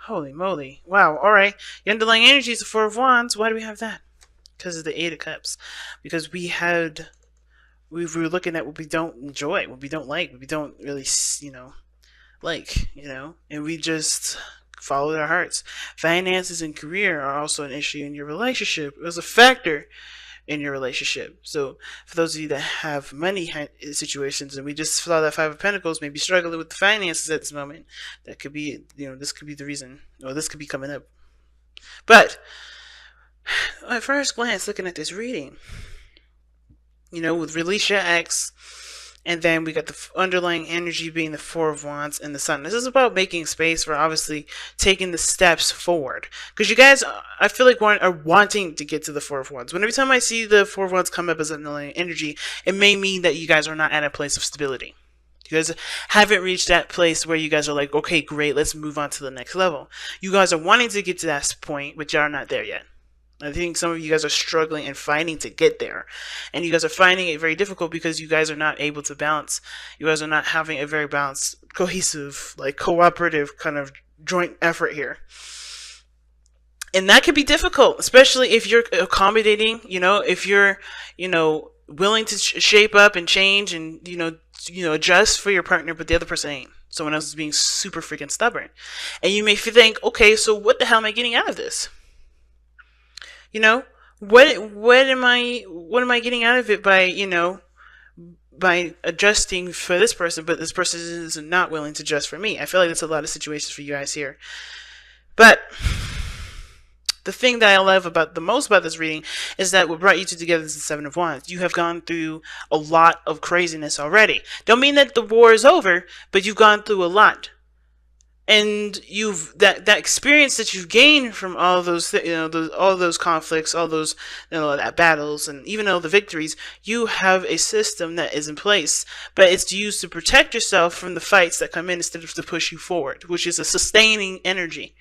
Holy moly. Wow. All right. The underlying energy is the Four of Wands. Why do we have that? Because of the Eight of Cups. Because we were looking at what we don't enjoy, what we don't like, what we don't really, and we just followed our hearts. Finances and career are also an issue in your relationship. It was a factor in your relationship. So for those of you that have money situations, and we just saw that Five of Pentacles, maybe struggling with the finances at this moment, that could be, this could be the reason, or this could be coming up. But at first glance, looking at this reading, with release your ex, and then we got the underlying energy being the Four of Wands and the Sun. This is about making space for obviously taking the steps forward. Because you guys, I feel like, are wanting to get to the Four of Wands. Every time I see the Four of Wands come up as underlying energy, it may mean that you guys are not at a place of stability. You guys haven't reached that place where you guys are like, okay, great, let's move on to the next level. You guys are wanting to get to that point, but you are not there yet. I think some of you guys are struggling and fighting to get there. And you guys are finding it very difficult because you guys are not able to balance. You guys are not having a very balanced, cohesive, cooperative kind of joint effort here. And that can be difficult, especially if you're accommodating, if you're, willing to shape up and change and, adjust for your partner, but the other person ain't. Someone else is being super freaking stubborn. And you may think, okay, so what the hell am I getting out of this? What am I getting out of it by adjusting for this person, but this person is not willing to adjust for me? I feel like that's a lot of situations for you guys here. But the thing that I love the most about this reading is that what brought you two together is the Seven of Wands. You have gone through a lot of craziness already. Don't mean that the war is over, but you've gone through a lot. And that experience that you've gained from all those all those conflicts, all those battles, and even all the victories, you have a system that is in place, but it's used to protect yourself from the fights that come in instead of to push you forward, which is a sustaining energy.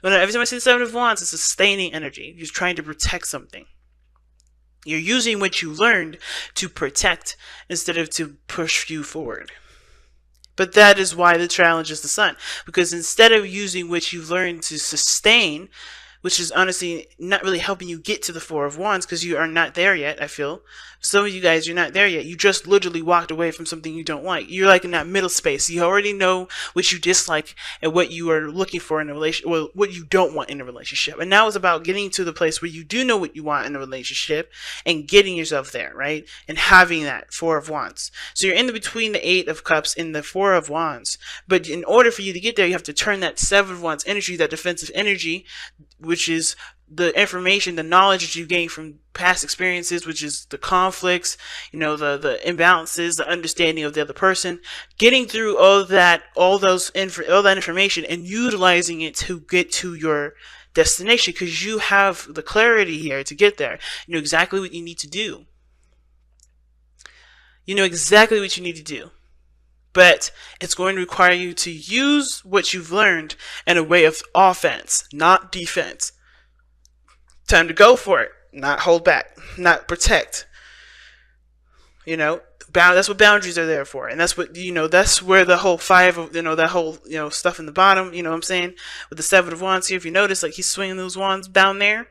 Every time I see the Seven of Wands, it's a sustaining energy. You're trying to protect something. You're using what you learned to protect instead of to push you forward. But that is why the challenge is the Sun. Because instead of using what you've learned to sustain, which is honestly not really helping you get to the Four of Wands because you are not there yet, I feel. Some of you guys, you're not there yet. You just literally walked away from something you don't like. You're like in that middle space. You already know what you dislike and what you are looking for in a relationship, well, what you don't want in a relationship. And now it's about getting to the place where you do know what you want in a relationship and getting yourself there, right? And having that Four of Wands. So you're in between the Eight of Cups and the Four of Wands. But in order for you to get there, you have to turn that Seven of Wands energy, that defensive energy, which is the information, the knowledge that you gain from past experiences, which is the conflicts, the imbalances, the understanding of the other person, getting through all that information and utilizing it to get to your destination, because you have the clarity here to get there. You know exactly what you need to do. You know exactly what you need to do. But it's going to require you to use what you've learned in a way of offense, not defense. Time to go for it, not hold back, not protect. That's what boundaries are there for. And that's what, that's where the whole five of, that whole, stuff in the bottom, what I'm saying, with the Seven of Wands here, if you notice, like he's swinging those wands down there,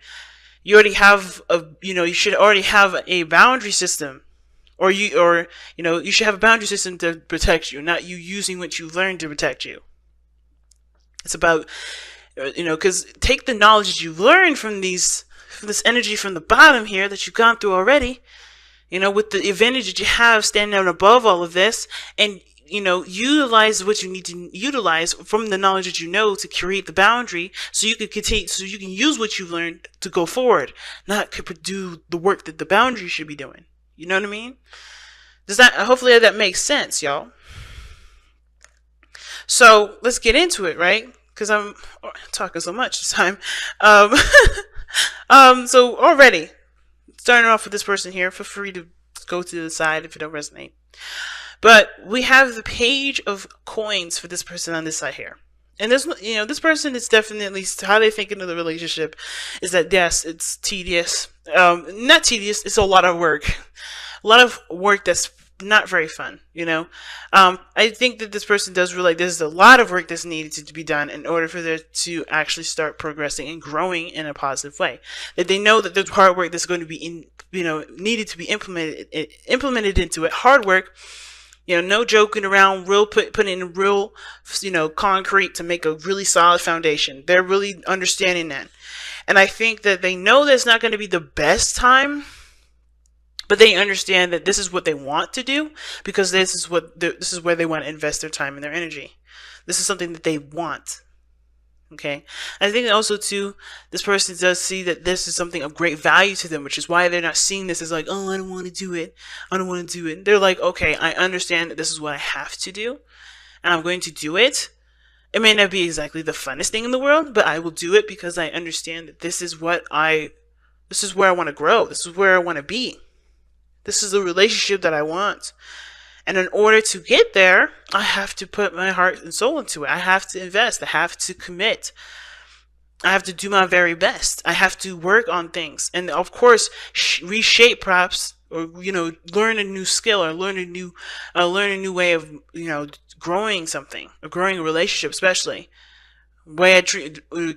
you already have you should already have a boundary system. Or you should have a boundary system to protect you, not you using what you learned to protect you. It's about, because take the knowledge that you learned from this energy from the bottom here that you've gone through already, with the advantage that you have standing out above all of this, and, utilize what you need to utilize from the knowledge that you know to create the boundary so you can continue, so you can use what you've learned to go forward, not do the work that the boundary should be doing. You know what I mean? Hopefully that makes sense, y'all. So let's get into it, right? Because I'm talking so much this time. So already starting off with this person here. Feel free to go to the side if it don't resonate. But we have the Page of Coins for this person on this side here. And this person is definitely, how they think into the relationship is that, yes, it's tedious. Not tedious, it's a lot of work. A lot of work that's not very fun, you know. I think that this person does realize there's a lot of work that's needed to be done in order for them to actually start progressing and growing in a positive way. That they know that there's hard work that's going to be needed to be implemented into it. Hard work, no joking around, putting in real, concrete to make a really solid foundation. They're really understanding that. And I think that they know that it's not going to be the best time, but they understand that this is what they want to do, because this is where they want to invest their time and their energy. This is something that they want. Okay. I think also too, this person does see that this is something of great value to them, which is why they're not seeing this as like, oh, I don't want to do it. I don't want to do it. They're like, okay, I understand that this is what I have to do, and I'm going to do it. It may not be exactly the funnest thing in the world, but I will do it because I understand that this is where I want to grow. This is where I want to be. This is the relationship that I want. And in order to get there, I have to put my heart and soul into it. I have to invest. I have to commit. I have to do my very best. I have to work on things. And of course, reshape perhaps, or, learn a new skill, or learn a new way of, growing something, or growing a relationship, especially.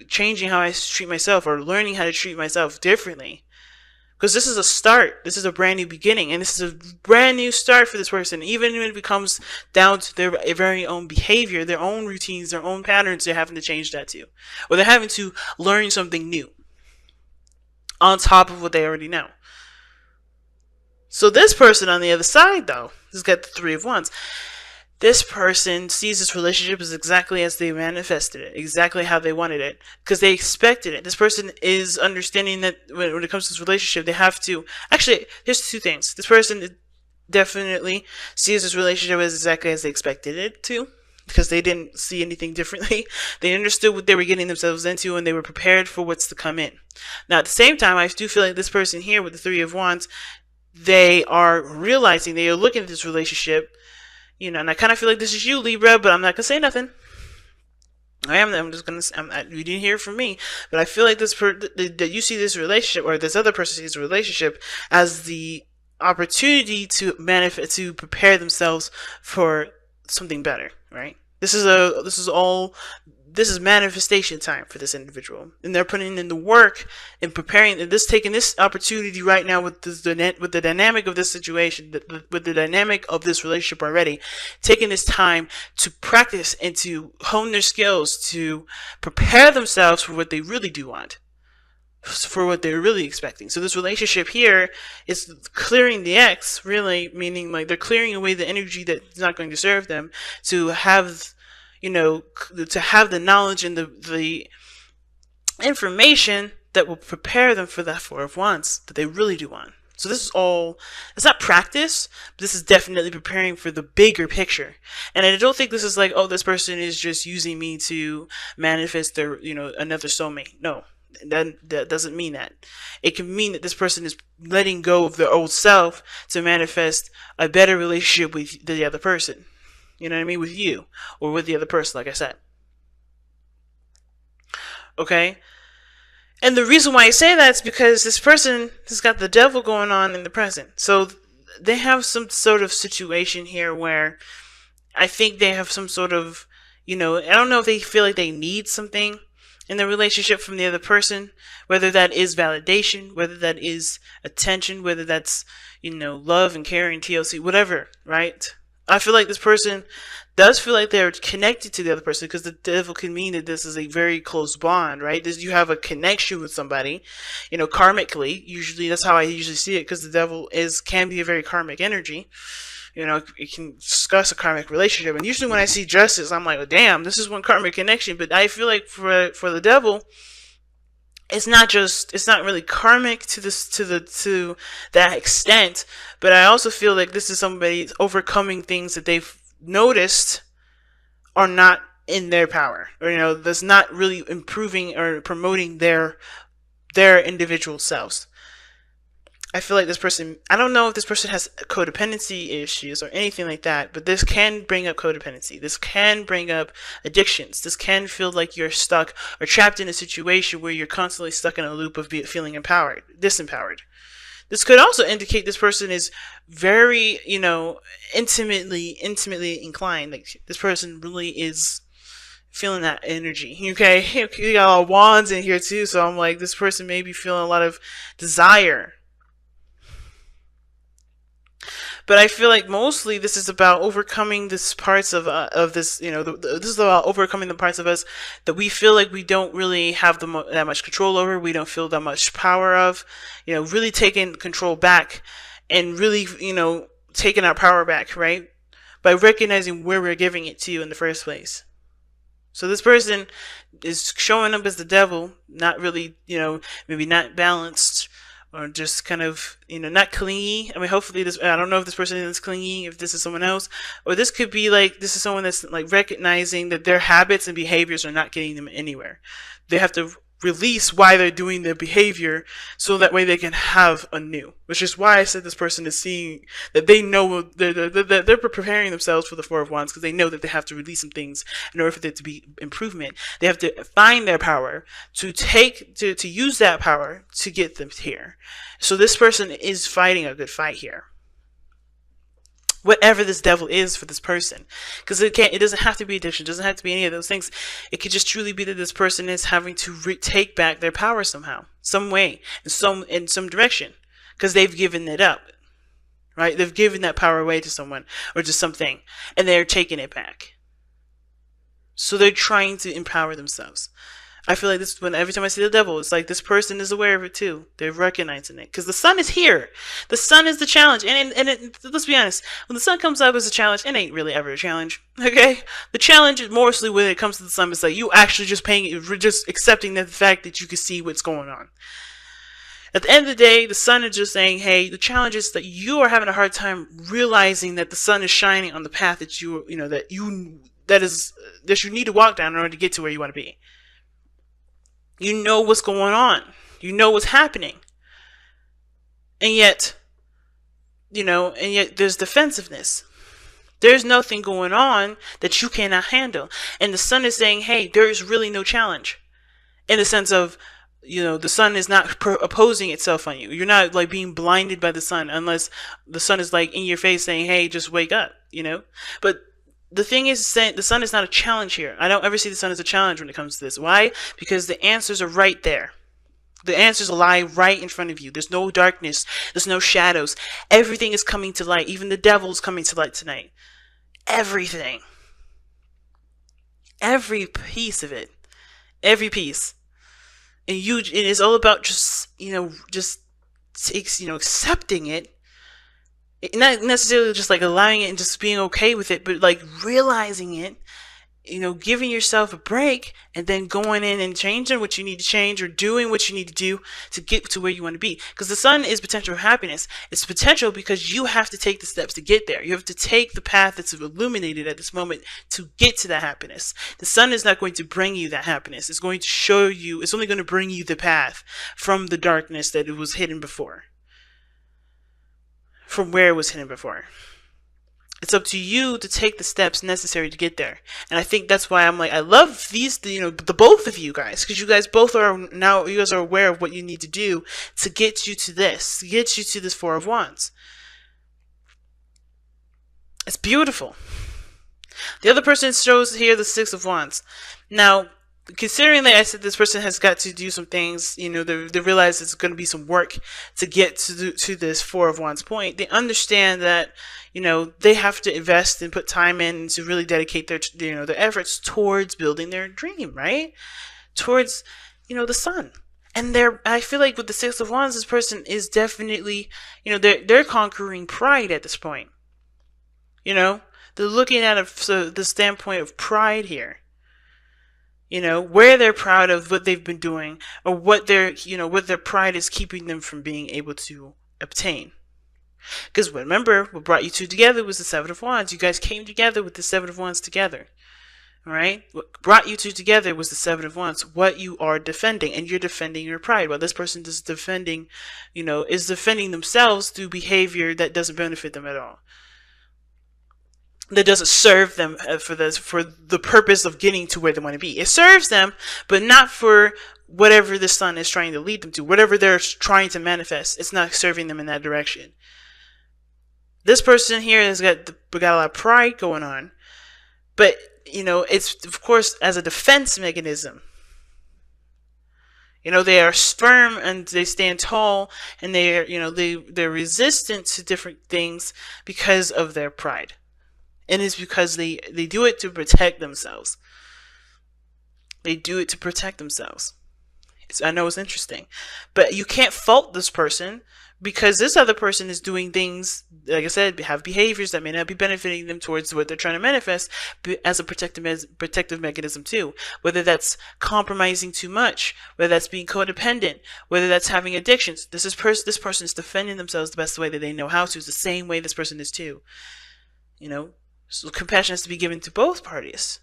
Changing how I treat myself, or learning how to treat myself differently. Because this is a start. This is a brand new beginning. And this is a brand new start for this person. Even when it comes down to their very own behavior, their own routines, their own patterns, they're having to change that too. Or they're having to learn something new on top of what they already know. So this person on the other side, though, has got the Three of Wands. This person sees this relationship as exactly as they manifested it, exactly how they wanted it, because they expected it. This person is understanding that when it comes to this relationship, they have to... Actually, there's two things. This person definitely sees this relationship as exactly as they expected it to, because they didn't see anything differently. They understood what they were getting themselves into, and they were prepared for what's to come in. Now, at the same time, I do feel like this person here with the Three of Wands, they are realizing, they are looking at this relationship, and I kind of feel like this is you, Libra, but I'm not gonna say nothing. I'm just gonna. You didn't hear from me, but I feel like that you see this relationship, or this other person sees the relationship as the opportunity to prepare themselves for something better. Right? This is manifestation time for this individual, and they're putting in the work and preparing, and taking this opportunity right now with the dynamic of this situation, with the dynamic of this relationship already, taking this time to practice and to hone their skills, to prepare themselves for what they really do want, for what they're really expecting. So this relationship here is clearing the X, really, meaning like they're clearing away the energy that's not going to serve them, to have the knowledge and the information that will prepare them for that Four of Wands that they really do want. So this is all, it's not practice, but this is definitely preparing for the bigger picture. And I don't think this is like, oh, this person is just using me to manifest their, another soulmate. No, that doesn't mean that. It can mean that this person is letting go of their old self to manifest a better relationship with the other person. You know what I mean? With you, or with the other person, like I said. Okay? And the reason why I say that is because this person has got the devil going on in the present. So they have some sort of situation here where I think they have some sort of, I don't know if they feel like they need something in the relationship from the other person, whether that is validation, whether that is attention, whether that's, love and caring, TLC, whatever, right? I feel like this person does feel like they're connected to the other person, because the devil can mean that this is a very close bond, right? You have a connection with somebody, karmically. Usually, that's how I usually see it, because the devil can be a very karmic energy. It can discuss a karmic relationship. And usually when I see justice, I'm like, oh, damn, this is one karmic connection. But I feel like for the devil, it's not really karmic to that extent, but I also feel like this is somebody overcoming things that they've noticed are not in their power, or that's not really improving or promoting their individual selves. I feel like this person, I don't know if this person has codependency issues or anything like that, but this can bring up codependency. This can bring up addictions. This can feel like you're stuck or trapped in a situation where you're constantly stuck in a loop of feeling disempowered. This could also indicate this person is very, intimately inclined. Like this person really is feeling that energy. Okay, you got all wands in here too, so I'm like, this person may be feeling a lot of desire. But I feel like mostly this is about overcoming this parts of this. This is about overcoming the parts of us that we feel like we don't really have that much control over. We don't feel that much power of. Really taking control back, and really, taking our power back, right? By recognizing where we're giving it to in the first place. So this person is showing up as the devil, not really, maybe not balanced, or just kind of, not clingy. I mean, hopefully I don't know if this person is clingy, if this is someone else, or this could be like, this is someone that's like recognizing that their habits and behaviors are not getting them anywhere. They have to release why they're doing the behavior, so that way they can have a new. Which is why I said this person is seeing that they know they're preparing themselves for the Four of Wands, because they know that they have to release some things in order for there to be improvement. They have to find their power to use that power to get them here. So this person is fighting a good fight here, whatever this devil is for this person, because it doesn't have to be addiction, it doesn't have to be any of those things. It could just truly be that this person is having to take back their power somehow, some way, in some direction, because they've given it up, right? They've given that power away to someone or to something, and they're taking it back. So they're trying to empower themselves. I feel like this, when every time I see the devil, it's like this person is aware of it too. They're recognizing it, because the sun is here. The sun is the challenge, and let's be honest. When the sun comes up as a challenge, it ain't really ever a challenge. Okay, the challenge is mostly when it comes to the sun. It's like you actually just accepting the fact that you can see what's going on. At the end of the day, the sun is just saying, hey, the challenge is that you are having a hard time realizing that the sun is shining on the path that you need to walk down in order to get to where you want to be. You know what's going on. You know what's happening. And yet there's defensive. There's nothing going on that you cannot handle. And the sun is saying, hey, there's really no challenge. In the sense of, the sun is not opposing itself on you. You're not like being blinded by the sun, unless the sun is like in your face saying, hey, just wake up, But the thing is, the sun is not a challenge here. I don't ever see the sun as a challenge when it comes to this. Why? Because the answers are right there. The answers lie right in front of you. There's no darkness. There's no shadows. Everything is coming to light. Even the devil is coming to light tonight. Everything. Every piece of it. Every piece. And it is all about just accepting it. Not necessarily just like allowing it and just being okay with it, but like realizing it, giving yourself a break, and then going in and changing what you need to change, or doing what you need to do to get to where you want to be. Because the sun is potential happiness. It's potential because you have to take the steps to get there. You have to take the path that's illuminated at this moment to get to that happiness. The sun is not going to bring you that happiness. It's going to show you, it's only going to bring you the path from the darkness that it was hidden before. From where it was hidden before. It's up to you to take the steps necessary to get there. And I think that's why I'm like, I love these, the both of you guys, because you guys are aware of what you need to do to get you to this, Four of Wands. It's beautiful. The other person shows here the Six of Wands. Now, considering that I said this person has got to do some things, they realize it's going to be some work to get to this Four of Wands point. They understand that, they have to invest and put time in to really dedicate their efforts towards building their dream, right? Towards, the sun. And I feel like with the Six of Wands, this person is definitely, they're conquering pride at this point. They're looking at the standpoint of pride here. Where they're proud of what they've been doing, or what their pride is keeping them from being able to obtain. Because remember, what brought you two together was the Seven of Wands. You guys came together with the Seven of Wands together. All right? What brought you two together was the Seven of Wands. What you are defending, and you're defending your pride. While this person is defending themselves through behavior that doesn't benefit them at all. That doesn't serve them for the purpose of getting to where they want to be. It serves them, but not for whatever the sun is trying to lead them to, whatever they're trying to manifest, it's not serving them in that direction. This person here has got a lot of pride going on, but it's of course as a defense mechanism. They are firm and they stand tall, and they're resistant to different things because of their pride, and it's because they do it to protect themselves. They do it to protect themselves. I know it's interesting, but you can't fault this person, because this other person is doing things, like I said, have behaviors that may not be benefiting them towards what they're trying to manifest, as a protective mechanism too. Whether that's compromising too much, whether that's being codependent, whether that's having addictions. This person is defending themselves the best way that they know how to. It's the same way this person is too. So compassion has to be given to both parties.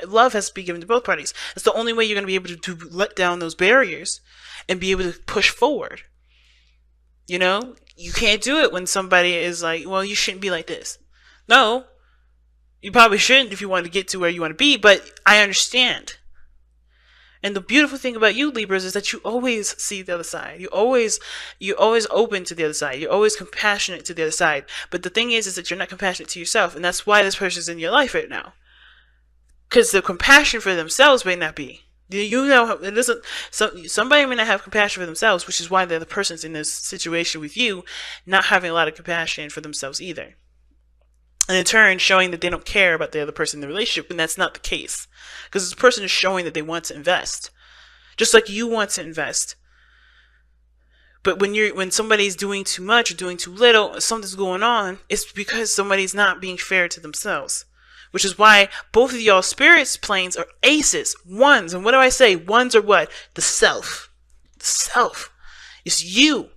Love has to be given to both parties. It's the only way you're going to be able to let down those barriers and be able to push forward. You can't do it when somebody is like, well, you shouldn't be like this. No, you probably shouldn't if you want to get to where you want to be, but I understand. And the beautiful thing about you, Libras, is that you always see the other side. You're always open to the other side. You're always compassionate to the other side. But the thing is that you're not compassionate to yourself, and that's why this person's in your life right now. Because the compassion for themselves may not be. It doesn't. Somebody may not have compassion for themselves, which is why the other person's in this situation with you, not having a lot of compassion for themselves either. And in turn, showing that they don't care about the other person in the relationship, and that's not the case. Because this person is showing that they want to invest, just like you want to invest. But when somebody's doing too much or doing too little, something's going on, it's because somebody's not being fair to themselves. Which is why both of y'all spirits planes are aces, ones. And what do I say? Ones are what? The self. The self. It's you.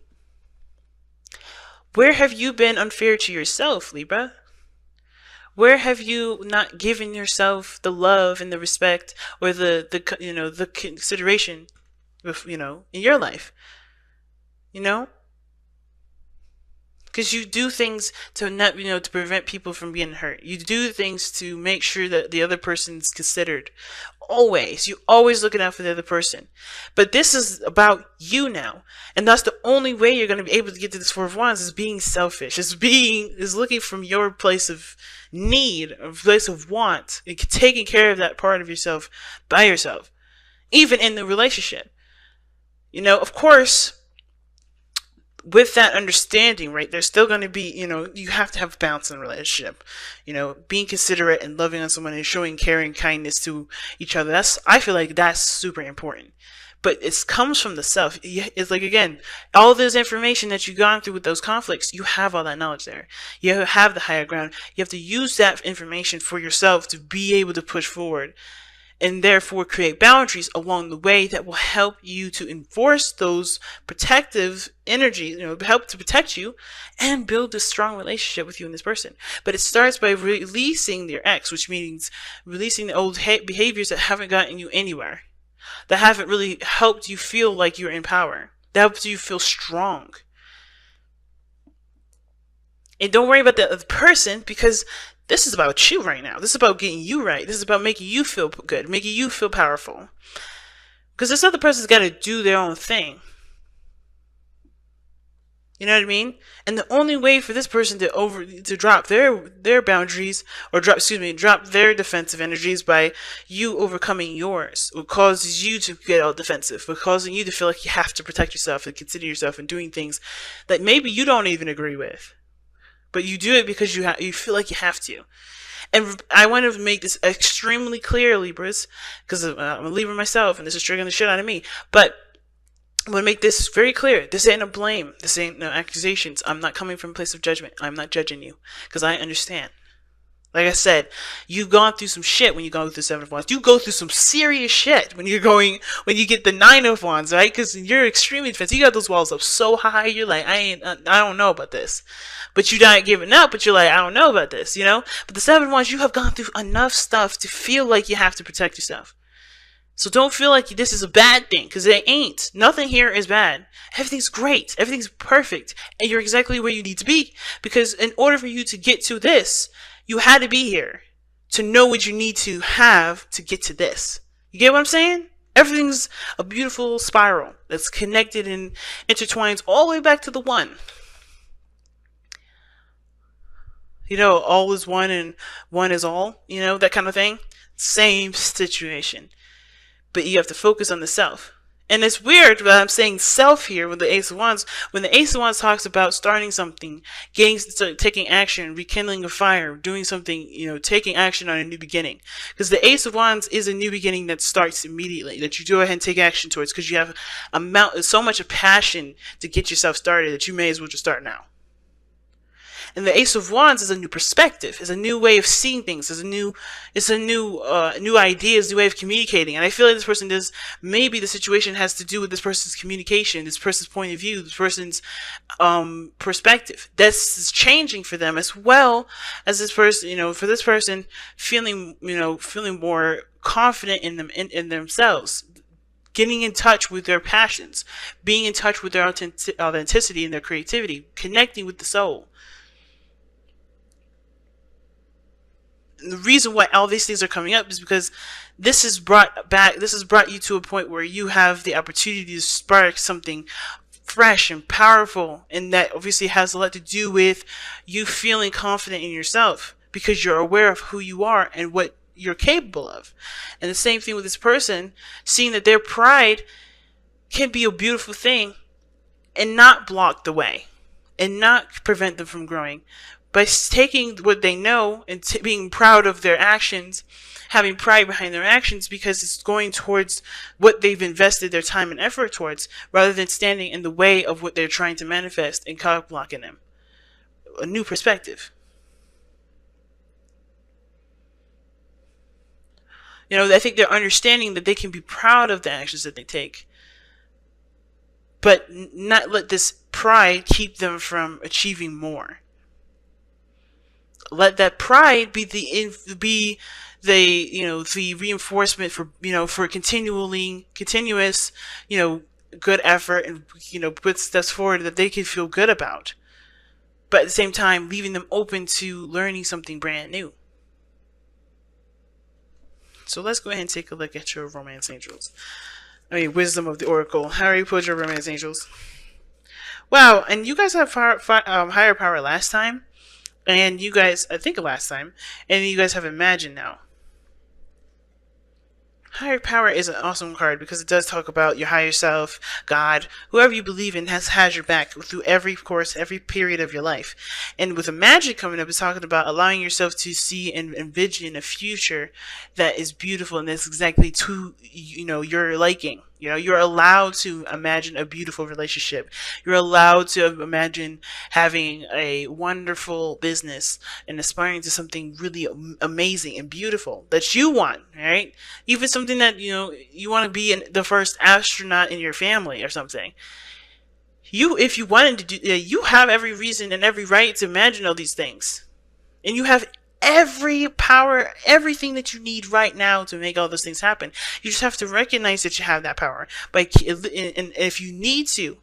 Where have you been unfair to yourself, Libra? Where have you not given yourself the love and the respect or the consideration in your life? Because you do things to not, to prevent people from being hurt. You do things to make sure that the other person's considered. Always. You always looking out for the other person. But this is about you now. And that's the only way you're going to be able to get to this Four of Wands, is being selfish. Is looking from your place of need, a place of want, and taking care of that part of yourself by yourself. Even in the relationship. Of course, with that understanding, right, there's still going to be, you have to have balance in a relationship. Being considerate and loving on someone and showing caring kindness to each other. I feel like that's super important. But it comes from the self. It's like, again, all this information that you've gone through with those conflicts, you have all that knowledge there. You have the higher ground. You have to use that information for yourself to be able to push forward. And therefore create boundaries along the way that will help you to enforce those protective energies, help to protect you and build a strong relationship with you and this person. But it starts by releasing your ex, which means releasing the old behaviors that haven't gotten you anywhere, that haven't really helped you feel like you're in power, that helps you feel strong. And don't worry about the other person, because this is about you right now. This is about getting you right. This is about making you feel good, making you feel powerful. Because this other person's got to do their own thing. You know what I mean? And the only way for this person to drop their boundaries, or drop their defensive energies, by you overcoming yours. What causes you to get all defensive, what causing you to feel like you have to protect yourself and consider yourself and doing things that maybe you don't even agree with. But you do it because you feel like you have to. And I want to make this extremely clear, Libras, because I'm a Libra myself, and this is triggering the shit out of me. But I'm going to make this very clear. This ain't a blame. This ain't no accusations. I'm not coming from a place of judgment. I'm not judging you, because I understand. Like I said, you've gone through some shit when you go through Seven of Wands. You go through some serious shit when you get the Nine of Wands, right? Because you're extremely defensive. You got those walls up so high, you're like, I don't know about this. But you're not giving up, but you're like, I don't know about this, But the Seven of Wands, you have gone through enough stuff to feel like you have to protect yourself. So don't feel like this is a bad thing, because it ain't. Nothing here is bad. Everything's great. Everything's perfect. And you're exactly where you need to be. Because in order for you to get to this, you had to be here to know what you need to have to get to this. You get what I'm saying? Everything's a beautiful spiral that's connected and intertwines all the way back to the one. You know, all is one and one is all, you know, that kind of thing. Same situation. But you have to focus on the self. And it's weird that I'm saying self here with the Ace of Wands. When the Ace of Wands talks about starting something, taking action, rekindling a fire, doing something, you know, taking action on a new beginning. Because the Ace of Wands is a new beginning that starts immediately, that you go ahead and take action towards, because you have so much of passion to get yourself started that you may as well just start now. And the Ace of Wands is a new perspective, is a new way of seeing things, is a new idea, is a new way of communicating. And I feel like this person does, maybe the situation has to do with this person's communication, this person's point of view, this person's perspective. This is changing for them, as well as this person, you know, for this person feeling more confident in themselves. Getting in touch with their passions, being in touch with their authenticity and their creativity, connecting with the soul. The reason why all these things are coming up is because this has brought you to a point where you have the opportunity to spark something fresh and powerful, and that obviously has a lot to do with you feeling confident in yourself, because you're aware of who you are and what you're capable of. And the same thing with this person, seeing that their pride can be a beautiful thing and not block the way and not prevent them from growing. By taking what they know and being proud of their actions, having pride behind their actions, because it's going towards what they've invested their time and effort towards, rather than standing in the way of what they're trying to manifest and cock blocking them. A new perspective. You know, I think they're understanding that they can be proud of the actions that they take, but not let this pride keep them from achieving more. Let that pride be the reinforcement for continuous, good effort, and put steps forward that they can feel good about. But at the same time, leaving them open to learning something brand new. So let's go ahead and take a look at your romance angels. Wisdom of the Oracle. How are you put your romance angels? Wow, and you guys have higher power last time. And you guys, I think last time, and you guys have Imagine now. Higher power is an awesome card because it does talk about your higher self, God, whoever you believe in has your back through every period of your life. And with Imagine coming up, it's talking about allowing yourself to see and envision a future that is beautiful and that's exactly to your liking. You're allowed to imagine a beautiful relationship. You're allowed to imagine having a wonderful business and aspiring to something really amazing and beautiful that you want, right? Even something that, you want to be the first astronaut in your family or something. If you wanted to do, you have every reason and every right to imagine all these things. And you have every power, everything that you need right now to make all those things happen. You just have to recognize that you have that power. And if you need to,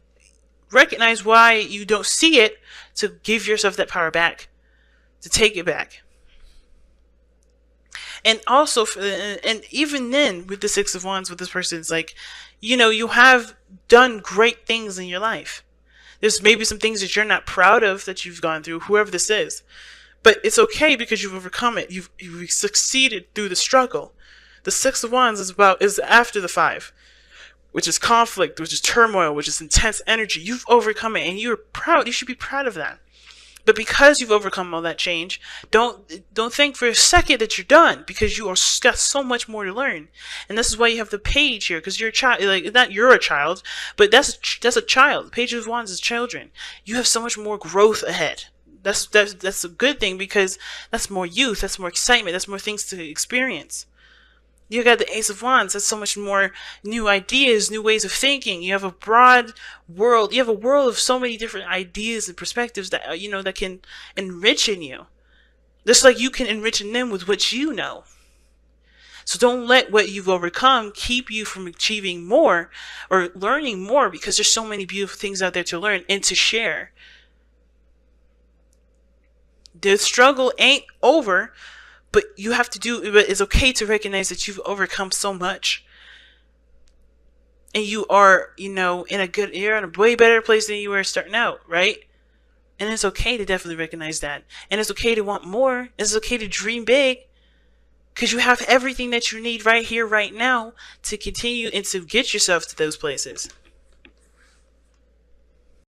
recognize why you don't see it, to give yourself that power back, to take it back. And also, and even then, with the Six of Wands, with this person, it's like, you have done great things in your life. There's maybe some things that you're not proud of that you've gone through, whoever this is. But it's okay because you've overcome it. You've succeeded through the struggle. The Six of Wands is after the Five, which is conflict, which is turmoil, which is intense energy. You've overcome it, and you're proud. You should be proud of that. But because you've overcome all that change, don't think for a second that you're done, because you got so much more to learn. And this is why you have the Page here, because you're a child. Like, not you're a child, but that's a child. The Page of Wands is children. You have so much more growth ahead. That's a good thing, because that's more youth, that's more excitement, that's more things to experience. You got the Ace of Wands, that's so much more new ideas, new ways of thinking. You have a broad world. You have a world of so many different ideas and perspectives that that can enrich in you. Just like you can enrich in them with what you know. So don't let what you've overcome keep you from achieving more or learning more, because there's so many beautiful things out there to learn and to share. The struggle ain't over, but you have to but it's okay to recognize that you've overcome so much. and you are, you know, you're in a way better place than you were starting out, right? And it's okay to definitely recognize that. And it's okay to want more. It's okay to dream big. Because you have everything that you need right here, right now, to continue and to get yourself to those places.